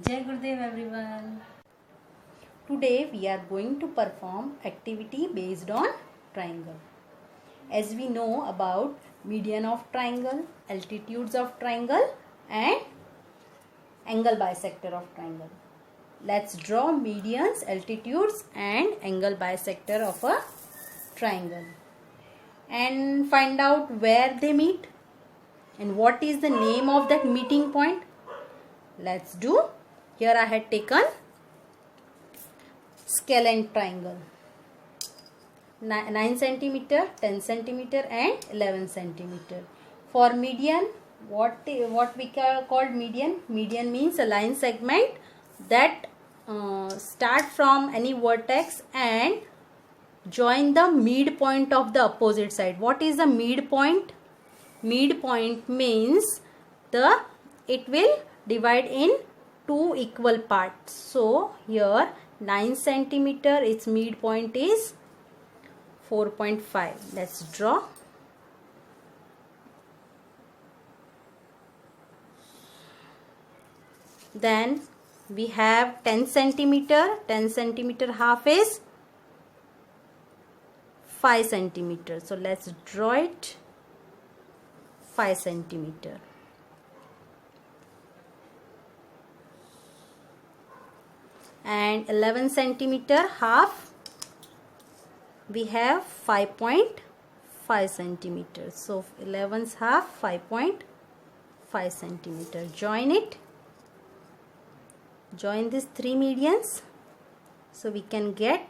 Jai Gurudev everyone. Today we are going to perform activity based on triangle. As we know about median of triangle, altitudes of triangle and angle bisector of triangle. Let's draw medians, altitudes and angle bisector of a triangle and find out where they meet and what is the name of that meeting point. Let's do. Here I had taken scalene triangle 9 centimeter, 10 centimeter and 11 centimeter. For median, what we called median? Median means a line segment that start from any vertex and join the midpoint of the opposite side. What is the midpoint? Midpoint means it will divide in two equal parts. So here 9 centimeter, its midpoint is 4.5. Let's draw. Then we have 10 centimeter. 10 centimeter half is 5 centimeter. So let's draw it. 5 centimeter. And 11 centimeter half, we have 5.5 centimeters. So 11's half, 5.5 centimeter. Join it. Join these three medians. So we can get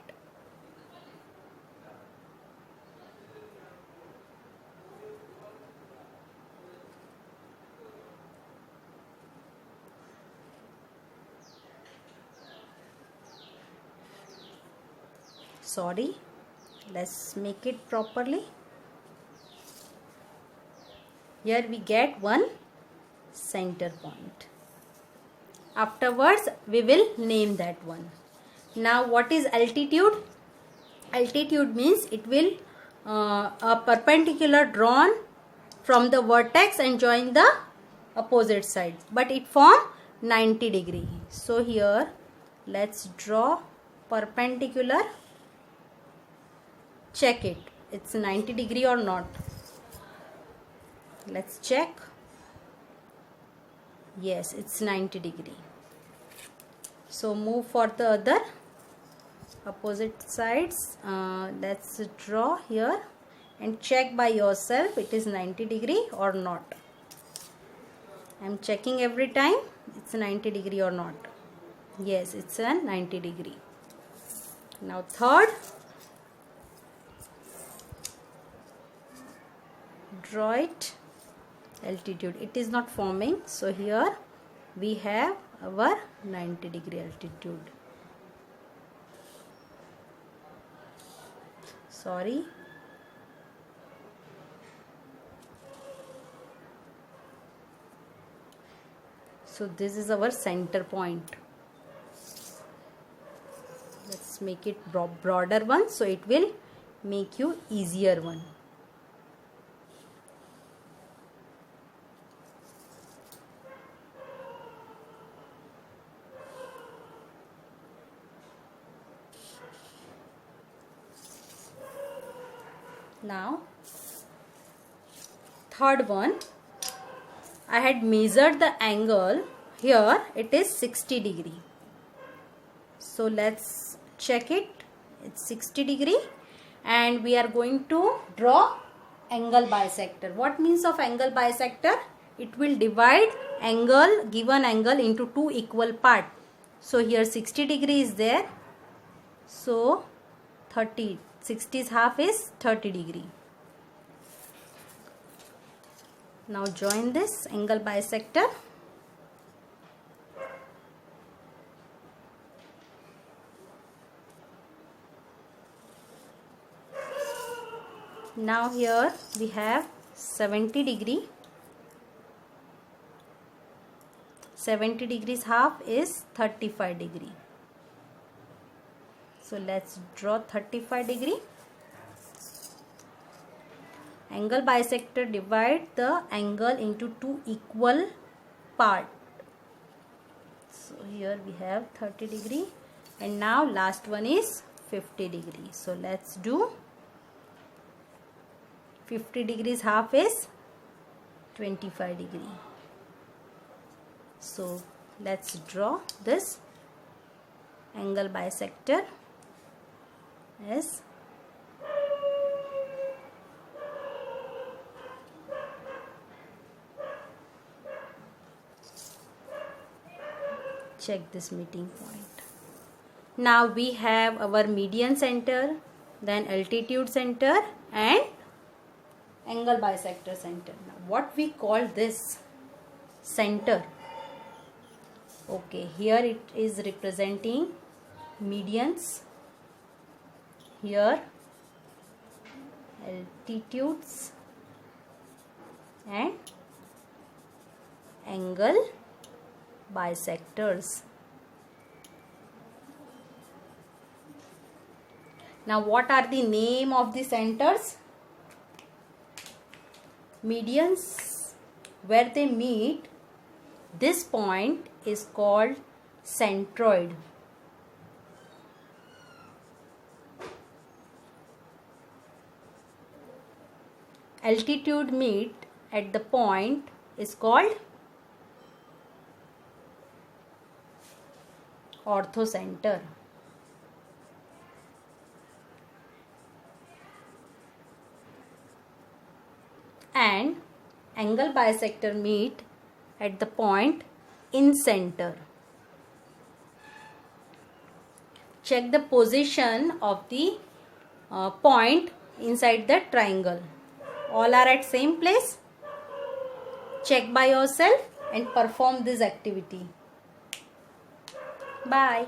let's make it properly. Here we get one center point. Afterwards we will name that one. Now what is altitude? Altitude means it will a perpendicular drawn from the vertex and join the opposite side, but it form 90 degree. So here let's draw perpendicular. Check it, it's 90 degree or not. Let's check. Yes, it's 90 degree. So move for the other opposite sides. Let's draw here and check by yourself it is 90 degree or not. I'm checking every time it's 90 degree or not. Yes, it's a 90 degree. Now third, draw it. Altitude, it is not forming, so here we have our 90 degree altitude. Sorry. So this is our center point. Let's make it broader one, so it will make you easier one. Now third one, I had measured the angle. Here it is 60 degree. So let's check it. It's 60 degree and we are going to draw angle bisector. What means of angle bisector? It will divide angle, given angle, into two equal parts. So here 60 degree is there. So 60's half is 30 degree. Now join this angle bisector. Now here we have 70 degree. 70 degrees half is 35 degree. So let's draw 35 degree. Angle bisector divide the angle into two equal parts. So here we have 30 degree, and now last one is 50 degree. So let's do 50 degrees half is 25 degree. So let's draw this angle bisector as check this meeting point. Now we have our median center, then altitude center and angle bisector center. Now what we call this center? Okay, here it is representing medians, here altitudes and angle bisectors. Now what are the name of the centers? Medians, where they meet, this point is called centroid. Altitude meet at the point is called orthocenter. And angle bisector meet at the point in center. Check the position of the point inside the triangle. All are at same place. Check by yourself and perform this activity. Bye.